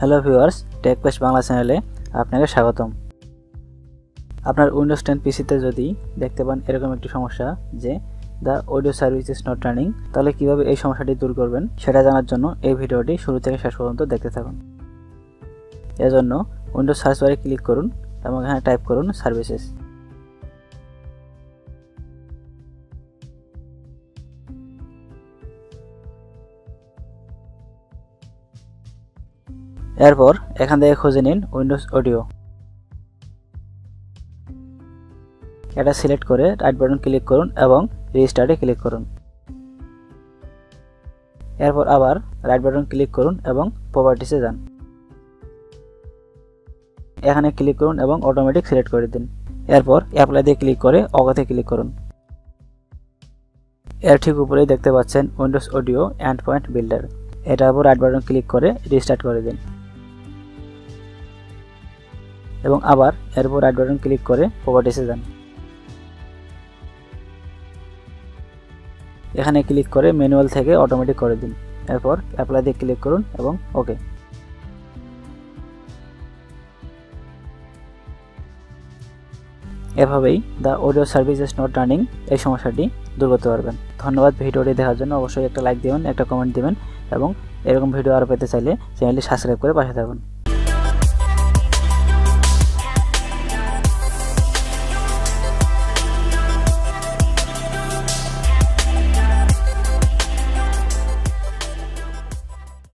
Hello viewers, টেকপেস্ট Bangla চ্যানেলে আপনাকে স্বাগতম। আপনার উইন্ডোজ 10 পিসিতে যদি দেখতে পান এরকম একটি সমস্যা যে the audio service is not running, তাহলে কিভাবে এই সমস্যাটি দূর করবেন সেটা জানার জন্য এই ভিডিওটি শুরু থেকে শেষ পর্যন্ত দেখতে থাকুন। এজন্য উইন্ডোজ সার্চ বারে ক্লিক করুন এবং এখানে টাইপ করুন সার্ভিসেস। এরপর এখান থেকে খুঁজে নিন উইন্ডোজ অডিও। এটা সিলেক্ট করে রাইট বাটন ক্লিক করুন এবং রিস্টার্টে ক্লিক করুন। এরপর আবার রাইট বাটন ক্লিক করুন এবং প্রপার্টিসে যান। এখানে ক্লিক করুন এবং অটোমেটিক সিলেক্ট করে দিন। এরপর অ্যাপ্লাই দিয়ে ক্লিক করে ওকেতে ক্লিক করুন। এর ঠিক উপরেই দেখতে পাচ্ছেন Windows audio end point builder. এটার উপর রাইট বাটন ক্লিক করে রিস্টার্ট করে দিন এবং আবার এর উপর রাইট বাটন ক্লিক করে প্রপার্টিসে যান। এখানে ক্লিক করে ম্যানুয়াল থেকে অটোমেটিক করে দিন। এরপর অ্যাপ্লাই দিয়ে ক্লিক করুন এবং ওকে। এভাবেই the audio service is not running এই সমস্যাটি দূর করতে পারবেন। ধন্যবাদ ভিডিওটি দেখার জন্য। অবশ্যই একটা লাইক দিবেন, একটা কমেন্ট দিবেন এবং এরকম ভিডিও আরও পেতে চাইলে চ্যানেলটি সাবস্ক্রাইব করে পাশে থাকুন।